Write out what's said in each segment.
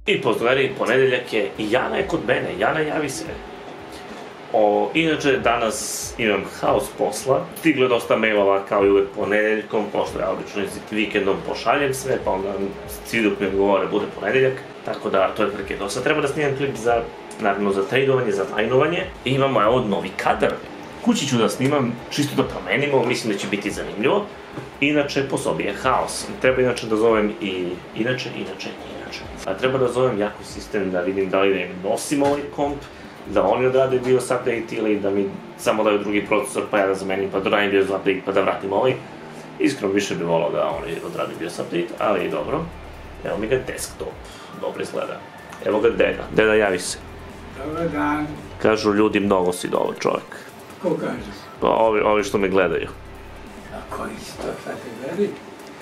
I pozdravljeni, ponedeljak je i Jana je kod mene. Jana, javi se. Inače, danas imam haos posla. Stiglo je dosta mailova kao i uvek ponedeljkom, pošto ja obično vikendom pošaljem sve, pa onda svi dok mi odgovore bude ponedeljak. Tako da, to je prilike dosta. Treba da snimam klip za, naravno, za tradovanje, za majnovanje. I imamo, evo, novi kadar. Kući ću da snimam, čisto da promenimo, mislim da će biti zanimljivo. Inače, po sobi je haos. Treba inače da zovem i inače. A treba da zovem jako sistem da vidim da li da im nosim ovaj komp, da oni odrade BIOS update ili da mi samo daju drugi procesor pa ja da zamenim pa da radim BIOS update pa da vratim ovaj. Iskreno više bi volao da oni odrade BIOS update, ali i dobro. Evo mi ga desktop, dobro izgleda. Evo ga Deda, Deda javi se. Dobar dan. Kažu ljudi mnogo si dobar čovjek. Ko kaže? Pa ovi što me gledaju. A koji si to sad te gledi?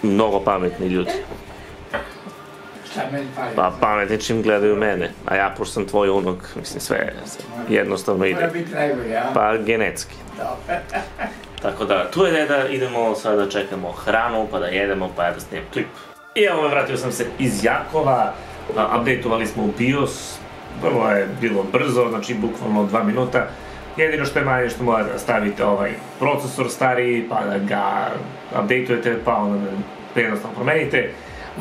Mnogo pametni ljudi. Šta meni pametni? Pa pametni čim gledaju mene, a ja pošto sam tvoj unuk, mislim sve jednostavno ide. Mora biti najbolje, a? Pa genetski. Dobro. Tako da, tu je Deda, idemo sada da čekamo hranu, pa da jedemo, pa ja da snijem klip. I evo, vratio sam se iz Jakova, updateovali smo u BIOS, prvo je bilo brzo, znači bukvalno 2 minuta. Jedino što je manje što mora da stavite ovaj procesor stariji, pa da ga updateujete, pa onda da jednostavno promenite.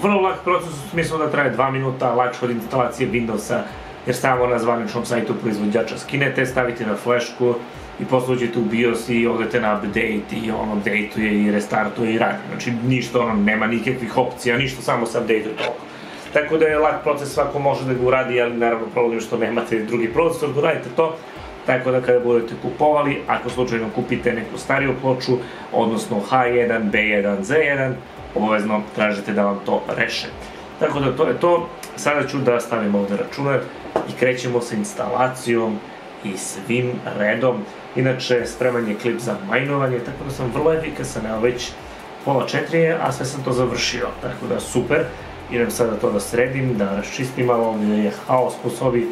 Vrlo lak proces u smislu da traje 2 minuta, lakše od instalacije Windowsa, jer samo na zvaničnom sajtu proizvođača skinete, stavite na flešku i posle uđete u BIOS i odete na update i on updateuje i restartuje i radi. Znači ništa, nema nikakvih opcija, ništa, samo se updateuje toliko. Tako da je lak proces, svako može da ga uradi, ali naravno problem što nemate drugi procesor, da uradite to. Tako da kada budete kupovali, ako slučajno kupite neku stariju ploču, odnosno H1, B1, Z1, obavezno tražite da vam to reše. Tako da to je to. Sada ću da stavim ovdje računar i krećemo sa instalacijom i svim redom. Inače, spreman je klip za majnovanje, tako da sam vrlo efikasan, evo već pola 4, a sve sam to završio, tako da super. Idem sada to da sredim, da raščistim malo, ovdje je haos po sobi.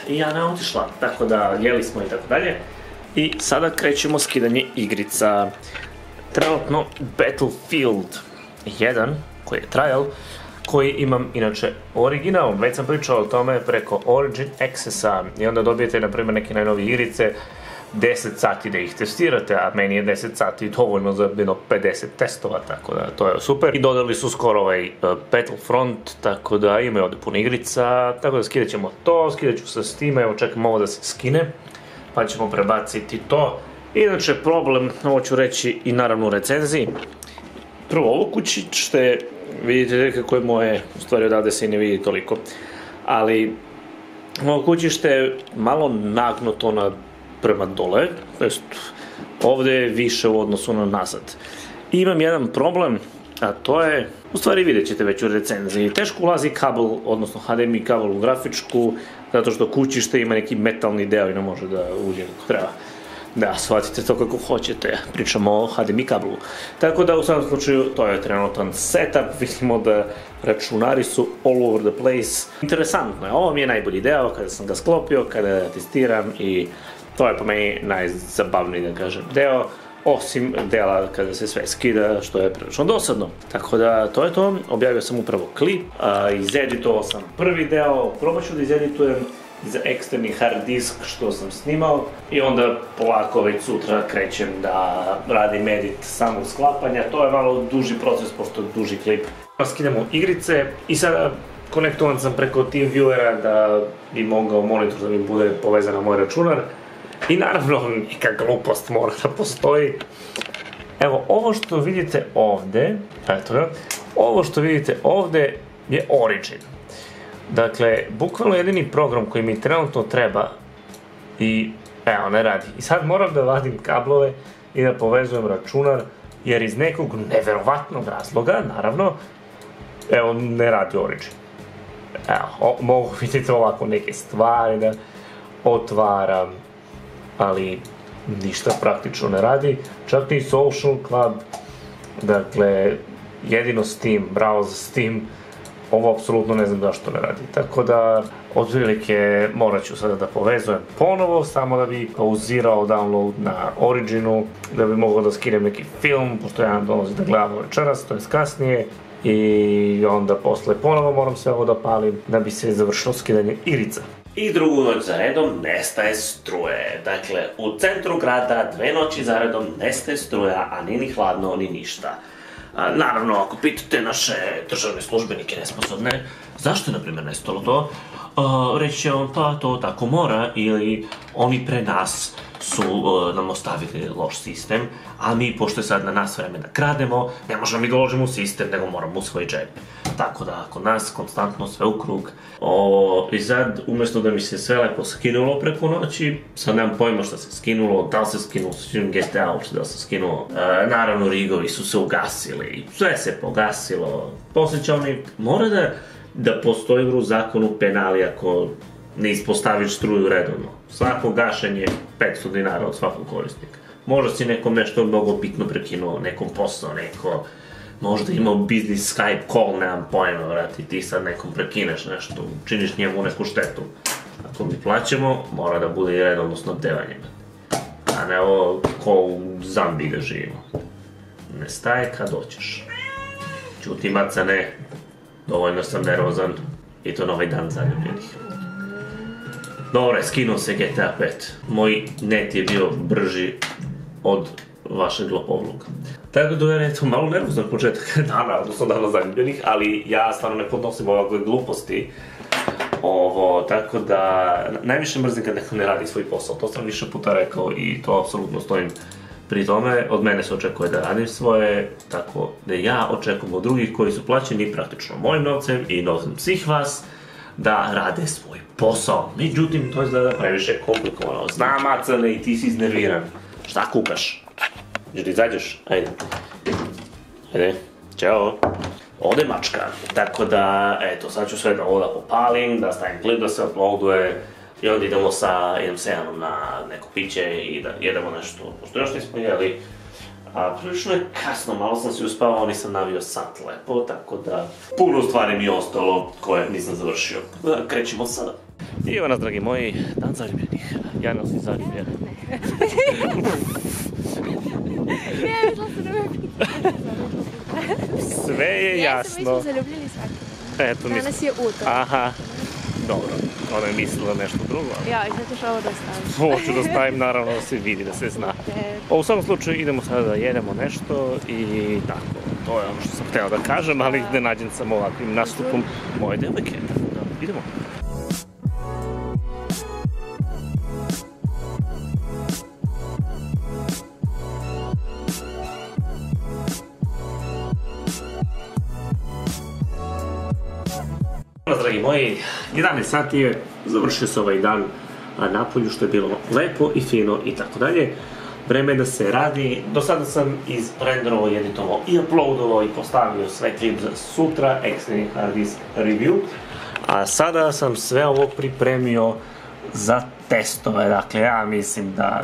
I Jana je otišla, tako da jeli smo i tako dalje. I sada krećemo skidanje igrica. Trenutno Battlefield 1, koji je trial, koji imam inače original, već sam pričao o tome preko Origin Accessa i onda dobijete na primjer neke najnovije igrice, 10 sati da ih testirate, a meni je 10 sati dovoljno za jedno 50 testova, tako da to je super. I dodali su skoro ovaj Battlefront, tako da imaju ovdje puno igrica, tako da skidat ćemo to, skidat ću sa Steama, evo čekam ovo da se skine, pa ćemo prebaciti to. Inače problem, ovo ću reći i naravno u recenziji. Prvo ovo kućište, vidite kako je moje, u stvari odavde se i ne vidi toliko, ali ovo kućište je malo nagnuto prema dole, to jest ovdje je više u odnosu na nazad. I imam jedan problem, a to je, u stvari vidjet ćete već u recenziji, teško ulazi kabel, odnosno HDMI kabel u grafičku, zato što kućište ima neki metalni deo i ne može da uđe kako treba. Da, shvatite to kako hoćete, pričamo o HDMI kablu. Tako da u svakom slučaju to je trenutan setup, vidimo da računari su all over the place. Interesantno je, ovo mi je najbolji deo kada sam ga sklopio, kada testiram i to je po meni najzabavniji, da kažem, deo, osim dela kada se sve skida, što je prilično dosadno. Tako da to je to, objavio sam upravo klip, izeditovao sam prvi deo, probat ću da izeditujem za eksterni hard disk što sam snimao i onda polako već sutra krećem da radim edit samog sklapanja, to je malo duži proces pošto je duži klip. Skidamo igrice i sada konektovan sam preko TeamViewera da bi mogao monitor da mi bude povezan na moj računar i naravno neka glupost mora da postoji. Evo ovo što vidite ovdje, eto ga, ovo što vidite ovdje je Origin. Dakle, bukvalno jedini program koji mi trenutno treba i evo, ne radi. I sad moram da vadim kablove i da povezujem računar, jer iz nekog neverovatnog razloga, naravno, evo, ne radi Origin. Evo, mogu vidjeti ovako neke stvari da otvaram, ali ništa praktično ne radi. Čak ni Social Club, dakle, jedino Steam, browser Steam, ovo apsolutno ne znam zašto ne radi. Tako da, Otprilike morat ću sada da povezujem ponovo, samo da bi pauzirao download na Originu, da bi mogao da skinem neki film, pošto ja dolazi da gledam večeras, to je kasnije. I onda posle ponovo moram sve ovo da palim da bi se završilo skidanje igrica. I drugu noć za redom nestaje struje. Dakle, u centru grada 2 noći za redom nestaje struja, a ni hladno, ni ništa. Naravno, ako pitate naše državne službenike nesposobne, zašto je, na primjer, nestalo to? Reći će on, pa to tako mora, ili oni pre nas su nam ostavili loš sistem, a mi, pošto je sad na nas vreme da krademo, ne možemo mi da uložimo u sistem, nego moramo u svoj džep. Tako da, kod nas konstantno sve u krug. I sad, umjesto da mi se sve lepo skinulo preko noći, sad nemam pojma šta se skinulo, da li se skinulo, GTA uopšte da li se skinulo. Naravno, rigovi su se ugasili, sve se pogasilo. Posle će oni, mora da postoji u zakonu penali ako ne ispostaviš struju redovno. Svako gašenje 500 dinara od svakog korisnika. Možda si nekom nešto mnogo bitno prekinuo, nekom posao, neko možda imao biznis Skype call, nemam pojma, vrati, ti sad nekom prekineš nešto, činiš njemu neku štetu. Ako mi plaćamo, mora da bude i redovno snabdevanje. A ne ovo ko u Zambiji da živimo. Ne staje kad hoćeš. Ćuti macane, dovoljno sam nervozan i to na ovaj dan zaljubljenih. Dobre, skinuo se GTA 5. Moj net je bio brži od vašeg lopovluka. Tako da je to malo nervozan početak dana, odnosno dana zaljubljenih, ali ja stvarno ne podnosim ovakve gluposti. Tako da, najviše mrzim kad neko ne radi svoj posao, to sam više puta rekao i to apsolutno stojim pri tome. Od mene se očekuje da radim svoje, tako da ja očekujem od drugih koji su plaćeni praktično mojim novcem i novcem svih vas da rade svoj posao. Međutim, to izgleda previše komplikovano. Znam, Macane, i ti si iznerviran. Šta kukaš? Jel ti izađeš? Ajde. Ajde. Ćao. Ode mačka. Tako da, eto, sad ću sve da ovo da popalim, da stavim klip da se uploaduje i onda idem sa Janom na neko piće i da jedemo nešto, pošto još nismo jeli. A prilično je kasno, malo sam si uspavao, nisam navio sat lepo, tako da puno stvari mi je ostalo koje nisam završio. Krećemo sada. I evo nas, dragi moji, dan zaljubljenih. Jana si zaljubljen. Ne, mišla sam da me pita. Sve je jasno. Mi smo zaljubljeni svaki. Danas je uto. Aha, dobro. Ona je mislila nešto drugo. Ja, i sad ćeš ovo da stavim. Hoću da stavim, naravno, da se vidi, da se zna. U svakom slučaju idemo sada da jedemo nešto i tako. To je ono što sam hteo da kažem, ali iznenađen sam ovakvim nastupom moje devojke. Tako da, idemo. Dragi moji, 11 sati je, završio se ovaj dan napolju, što je bilo lepo i fino i tako dalje. Vreme da se radi, do sada sam izrenderovao, editovao i uploadovao i postavio sve klip za sutra, Extended Hard Disk Review. A sada sam sve ovo pripremio za testove, dakle ja mislim da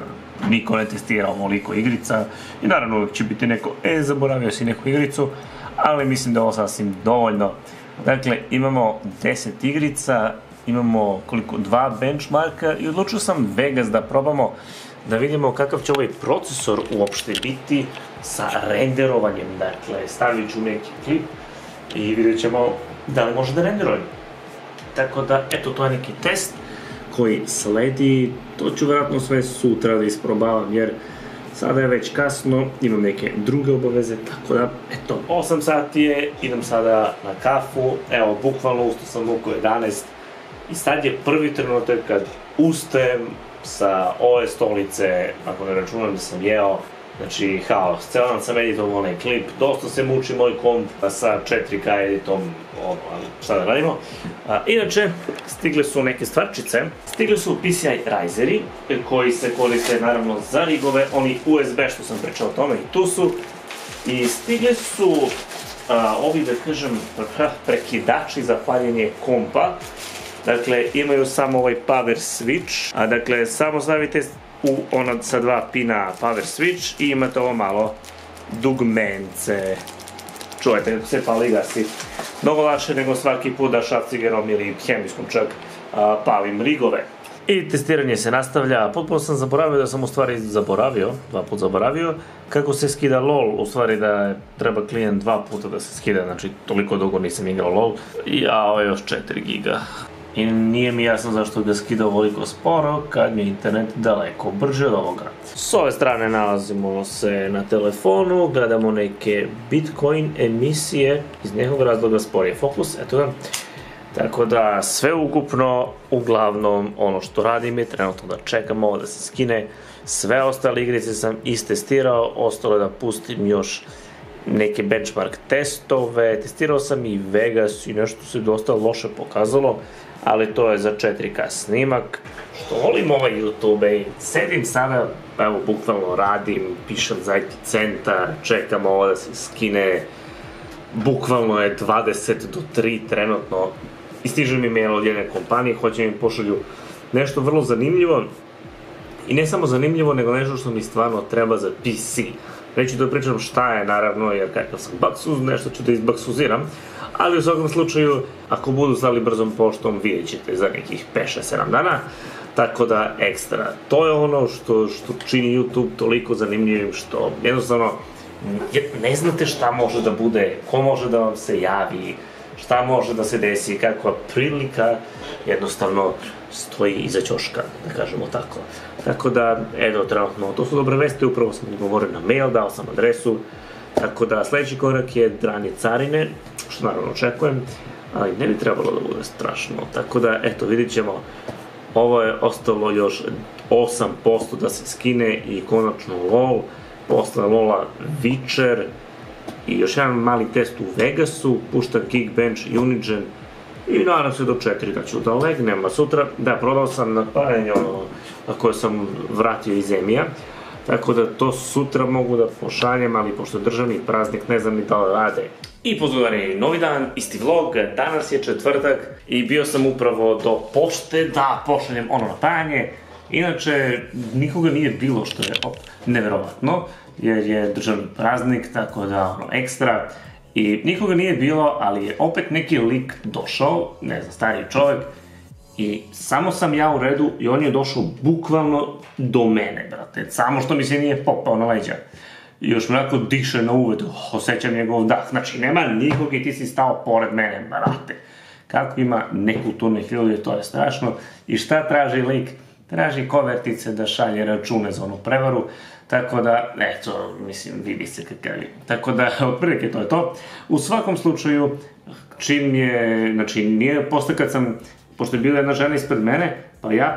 niko ne testira ovoliko igrica i naravno uvijek će biti neko, zaboravio si neku igricu, ali mislim da je ovo sasvim dovoljno. Dakle, imamo 10 igrica, imamo koliko, 2 benchmarka i odlučio sam Vegas da probamo, da vidimo kakav će ovaj procesor uopšte biti sa renderovanjem. Dakle, stavit ću neki klip i vidjet ćemo da li može da renderujem. Tako da, eto, to je neki test koji sledi, to ću vjerojatno sve sutra da isprobavam jer sada je već kasno, imam neke druge obaveze, tako da, eto, 8 sati je, idem sada na kafu, evo, bukvalno ustao sam oko 11 i sad je prvi trenutak kad ustajem sa ove stolice, ako ne računam da sam jeo, znači, haos, ceo dan sam editovao onaj klip, dosta se muči moj komp sa 4K editom, šta da radimo. Inače, stigle su neke stvarčice, stigle su PCI Riseri, koji se koriste naravno za rigove, oni USB što sam pričao o tome i tu su, i stigle su ovi, da kažem, prekidači za paljenje kompa, dakle, imaju samo ovaj power switch, a dakle, samo stavite u ono sa 2 pina power switch i imate ovo malo dugmence. Čujete kako se pali i gasi. Mnogo lakše nego svaki put da šrafcigerom ili hemijskom čak palim rigove. I testiranje se nastavlja, potpuno sam zaboravio da sam u stvari dva puta zaboravio, kako se skida LOL, u stvari da treba klijent 2 puta da se skida, znači toliko dugo nisam igrao LOL, a ovo je još 4 giga. I nije mi jasno zašto ga skida ovoliko sporo kad mi je internet daleko brže od ovoga. S ove strane nalazimo se na telefonu, gledamo neke Bitcoin emisije, iz nekog razloga sporije fokus, eto ga. Tako da sve ukupno, uglavnom ono što radim je trenutno da čekam ovo da se skine. Sve ostale igrice sam istestirao, ostalo je da pustim još neke benchmark testove, testirao sam i Vegas i nešto se dosta loše pokazalo, ali to je za 4K snimak. Što volim ovaj YouTube, sedim sada, evo bukvalno radim, pišem za IT centar, čekam ovo da se skine, bukvalno je 20 do 3 trenutno. I stiže mi mail od jedne kompanije, hoće mi pošalju nešto vrlo zanimljivo. I ne samo zanimljivo, nego nešto što mi stvarno treba za PC. Neću da pričam šta je, naravno, jer kakav sam baksuz, nešto ću da izbaksuziram. Ali u svakom slučaju, ako budu slali brzom poštom, vidjet ćete za nekih 5-7 dana. Tako da, ekstra. To je ono što čini YouTube toliko zanimljivim, što jednostavno ne znate šta može da bude, ko može da vam se javi, šta može da se desi, kakva prilika jednostavno stoji iza ćoška, da kažemo tako. Tako da, eto, trenutno, to su dobre vesti, upravo sam odgovorio na mail, dao sam adresu, tako da sljedeći korak je dranje carine, što naravno očekujem, ali ne bi trebalo da bude strašno, tako da, eto, vidit ćemo, ovo je ostalo još 8% da se skine i konačno LOL, posle LOL-a Witcher, i još jedan mali test u Vegasu, puštam Geekbench, Unigen i nadam se do 4 da ću da legnem, a sutra, da, prodao sam napajanje na koje sam vratio iz EMI-a, tako da to sutra mogu da pošaljem, ali pošto je državni praznik ne znam ni da li rade. I pozdravi, novi dan, isti vlog, danas je četvrtak i bio sam upravo do pošte da pošaljem ono napajanje. Inače, nikoga nije bilo, što je neverovatno, jer je državni praznik, tako da ono ekstra. I nikoga nije bilo, ali je opet neki lik došao, ne znam, stariji čovjek, i samo sam ja u redu i on je došao bukvalno do mene, brate. Samo što mi se nije popao na leđa. I još me onako diše na uved, osjećam njegov dah, znači nema nikog i ti si stao pored mene, brate. Kako ima nekulturnih ljudi, to je strašno. I šta traži lik? Traži kovertice da šalje račune za onu prevaru, tako da, eto, mislim, vidi se kakav je. Tako da, otprilike to je to. U svakom slučaju, čim je, znači, nije, posle kad sam, pošto je bila jedna žena ispred mene,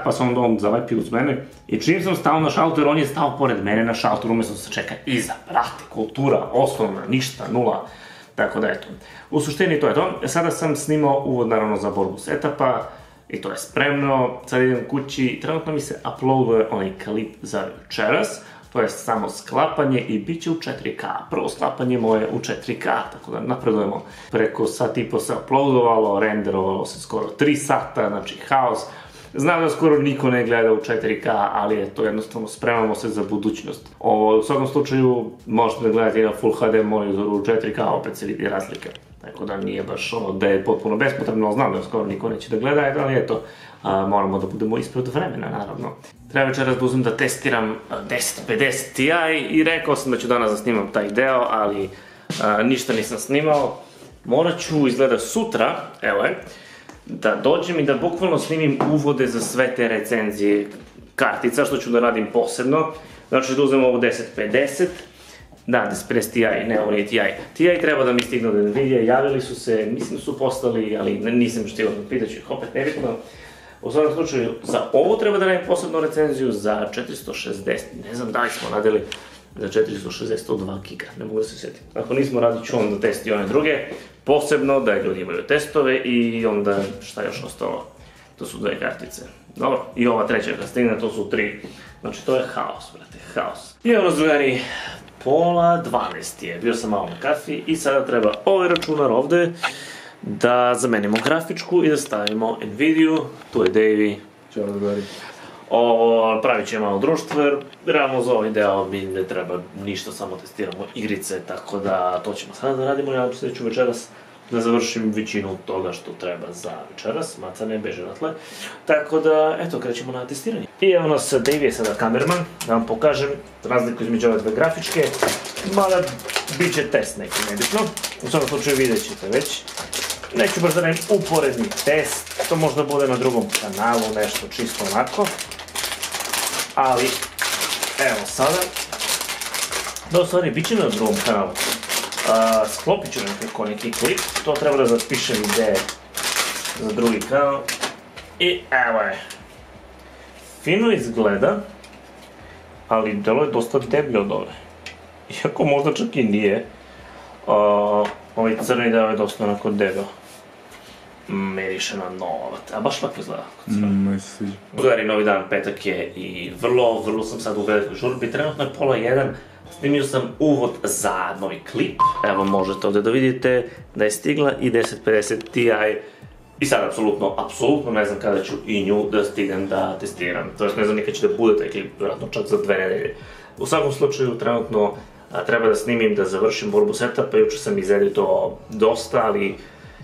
pa sam onda on zalepio uz mene, i čim sam stao na šalter, on je stao pored mene na šalteru, umjesto da se čeka iza, brate, kultura, osnovna, ništa, nula. Tako da, eto. U suštini to je to. Sada sam snimao uvod, naravno, za borbu s etapa, i to je spremno, sad idem kući i trenutno mi se uploaduje onaj klip za večeras, to je samo sklapanje i bit će u 4K, prvo sklapanje moje u 4K, tako da napredujemo. Preko sat i po se uploadovalo, renderovalo se skoro 3 sata, znači haos. Znam da skoro niko ne gleda u 4K, ali je to jednostavno, spremamo se za budućnost. U svakom slučaju možete da gledate na Full HD monitoru u 4K, opet se vidi razlika. Tako da nije baš ono da je potpuno bespotrebno, ali znam da skoro niko neće da gleda, ali eto, moramo da budemo ispred vremena, naravno. Treba večeras da uzmem da testiram 1050 Ti i rekao sam da ću danas da snimam taj deo, ali ništa nisam snimao. Morat ću, izgleda sutra, evo je, da dođem i da bukvalno snimim uvode za sve te recenzije kartica, što ću da radim posebno. Znači da uzmem ovo 1050, da, 1050 Ti, ne ovo nije Ti. Ti treba da mi stignu od Nvidia, javili su se, mislim da su postali, ali nisam štivao, pitat ću ih opet, nebitno. U svakom slučaju, za ovo treba da radim posebnu recenziju, za 460, ne znam da li smo radili za 462 giga, ne mogu da se sjetim. Ako nismo, radit ću onda testi one druge, posebno da ljudi imaju testove i onda šta još ostalo, to su 2 kartice. Dobro, i ova treća kad stigne, to su 3, znači to je haos, brate, haos. I evo, drugari, pola 12 je, bio sam malo na kafi i sada treba ovaj računar ovde da zamenimo grafičku i da stavimo Nvidia, tu je Davey. Ćao, drugari. Pravit će malo društvo jer realno za ovaj deo mi ne treba ništa, samo testiramo igrice, tako da to ćemo sada da radimo, ja ću večeras da završim većinu toga što treba za večeras, maca ne beže odatle. Tako da, eto, krećemo na testiranje. I evo nas, Dave je sada kamerman, da vam pokažem razliku između ove dve grafičke, mada bit će test neki, nebitno. U svakom slučaju vidjet ćete već. Neću baš da radim uporedni test, to možda bude na drugom kanalu, nešto čisto onako. Ali, evo sada, da u stvari bit će na drugom kanalu. Sklopit ću neki klip, to treba da zapišem gde za drugi kanal. I evo je. Fino izgleda, ali delo je dosta deblje od ove. Iako možda čak i nije. Ovaj crni deo je dosta onako debel. Miriše na novac, a baš lako izgleda. Udari novi dan, petak je i vrlo sam sad u velikoj žurbi, trenutno je 12:30. Snimio sam uvod za novi klip. Evo možete ovdje da vidite da je stigla i 1050 Ti i sad apsolutno ne znam kada ću i nju da stignem da testiram. To jest ne znam nikad će da bude taj klip, vjerojatno čak za 2 nedelje. U svakom slučaju trenutno treba da snimim, da završim borbu setupa, jučer sam izeditovao dosta, ali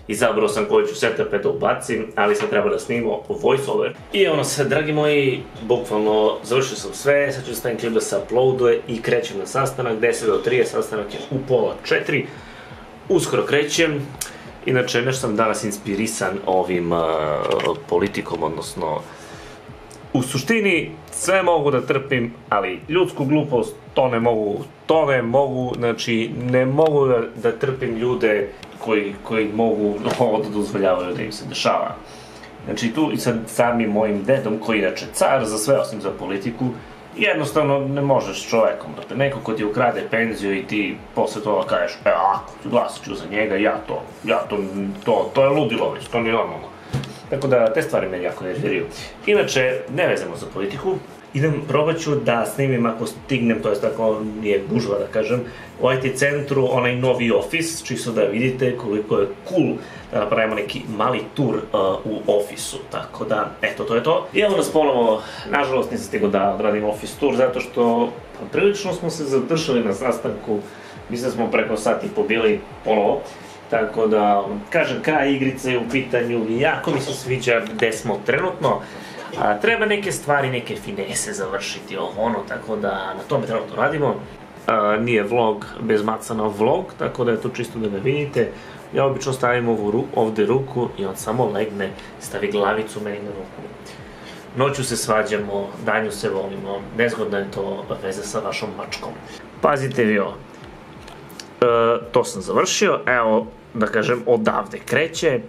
izabrao sam koji ću setupe da ubacim, ali sad treba da snimimo voiceover. I evo nas, dragi moji, bukvalno završio sam sve, sad ću da stavim klip da se uploaduje i krećem na sastanak, 10 do 3, sastanak je u 3:30, uskoro krećem. Inače, nešto sam danas inspirisan ovim politikom, odnosno u suštini sve mogu da trpim, ali ljudsku glupost to ne mogu, znači ne mogu da trpim ljude koji mogu ovo da dozvoljavaju da im se dešava. Znači tu i sad samim mojim dedom, koji je inače car za sve osim za politiku, jednostavno ne možeš čovekom, dakle, neko ko ti ukrade penziju i ti posle toga kažeš, ako, glasit ću za njega, to je ludilo već, to nije normalno. Tako da, te stvari me jako nerviraju. Inače, ne vezamo za politiku, probat ću da snimim ako stignem, to jest ako nije gužva da kažem, u IT centru onaj novi ofis, čisto da vidite koliko je cool da napravimo neki mali tur u ofisu, tako da, eto, to je to. I evo nas ponovo, nažalost nisam stigao da odradim office tour, zato što prilično smo se zadržali na sastanku, mislim da smo preko sat i po bili ponovo. Tako da, kažem, kraj igrice je u pitanju i jako mi se sviđa gde smo trenutno. Treba neke stvari, neke finese završiti ono, tako da na tome trenutno radimo. Nije vlog bez maca na vlog, tako da je to čisto da ga vidite. Ja obično stavim ovde ruku i on samo legne, stavi glavicu meni na ruku. Noću se svađamo, danju se volimo, nezgodno je to veze sa vašom mačkom. Pazite vi ovo. To sam završio, evo da kažem odavde kreće.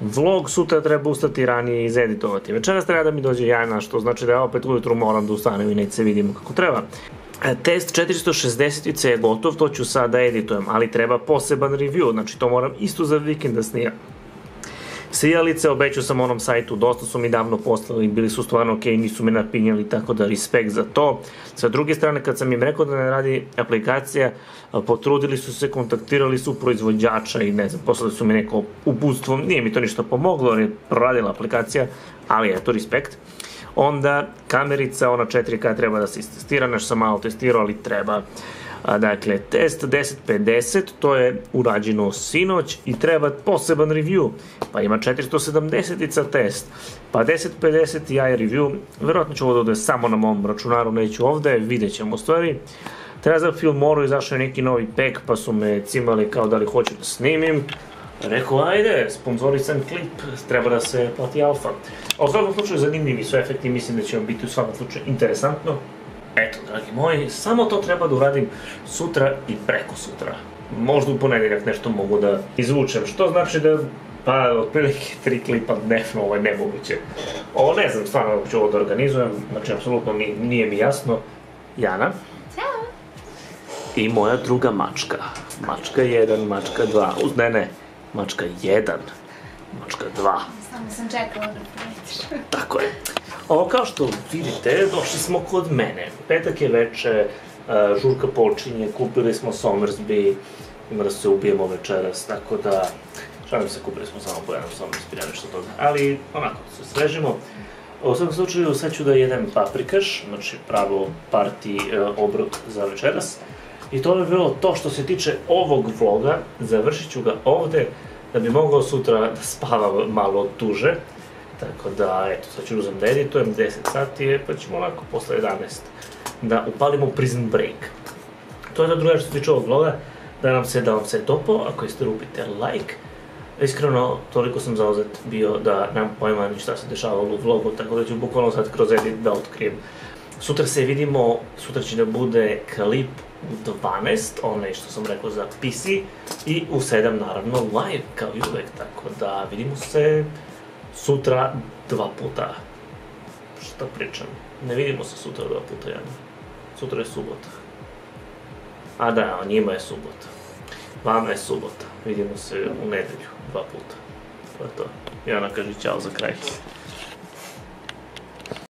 Vlog sutra treba ustati ranije i izeditovati. Večeras treba da mi dođe Jana, što znači da ja opet ujutru moram da ustanem i neće se vidimo kako treba. Test 460 je gotov, to ću sad da editujem, ali treba poseban review, znači to moram isto za vikend da snimam. Sijalice, obećao sam onom sajtu, dosta su mi davno poslali, bili su stvarno okej, nisu me napinjali, tako da respekt za to. Sa druge strane, kad sam im rekao da ne radi aplikacija, potrudili su se, kontaktirali su proizvođača i ne znam, poslali su mi neko uputstvo, nije mi to ništa pomoglo, jer je proradila aplikacija, ali eto, respekt. Onda, kamerica, ona 4K treba da se istestira, nešto sam malo testirao, ali treba. Dakle, test 1050, to je urađeno sinoć i treba poseban review, pa ima 470-ica test, pa 1050 Ti review, verovatno ću ovo da ode samo na mom računaru, neću ovde, vidjet ćemo u stvari. Treba za Filmoru izašao je neki novi pack, pa su me cimali kao da li hoću da snimim. Rekao, ajde, sponzorisan klip, treba da se plati alfa. A u svakom slučaju zanimljivi su efekti, mislim da će vam biti u svakom slučaju interesantno. Eto, dragi moji, samo to treba da uradim sutra i preko sutra. Možda u ponedeljak nešto mogu da izvučem, što znači da, pa, otprilike 3 klipa dnevno, ovo je nemoguće. Ovo ne znam stvarno kako ću ovo da organizujem, znači, apsolutno nije mi jasno. Jana. Ćao. I moja druga mačka. Mačka 1, mačka 2, ne, mačka 1, mačka 2. Samo sam čekala da proletiš. Tako je. Ovo kao što vidite, došli smo kod mene. Petak je veče, žurka počinje, kupili smo Somersby, ima da se ubijemo večeras, tako da, šalim se, kupili smo samo po jedan Somersby, ne nešto toga, ali onako se svežimo. U svakom slučaju sad ću da jedem paprikaš, znači pravo party obrok za večeras. I to je bilo to što se tiče ovog vloga, završit ću ga ovde. da bi mogao sutra da spavam malo duže. Tako da, eto, sad ću uzem da editujem, 10 sati je, pa ćemo onako posle 11 da upalimo Prison Break. To je to druga što se tiče ovog vloga, da vam se dopao, ako jeste rupite like. Iskreno, toliko sam zauzet bio da nemam pojma ni šta se dešava u vlogu, tako da ću bukvalno sad kroz edit da otkrijem. Sutra se vidimo, sutra će da bude klip u 12, onaj što sam rekao za PC, i u 7 naravno live, kao i uvek, tako da vidimo se sutra 2 puta. Šta pričam? Ne vidimo se sutra 2 puta, jedno. Sutra je subota. A da, njima je subota. Vama je subota. Vidimo se u nedelju 2 puta. To je to. Jana kaže ćao za kraj.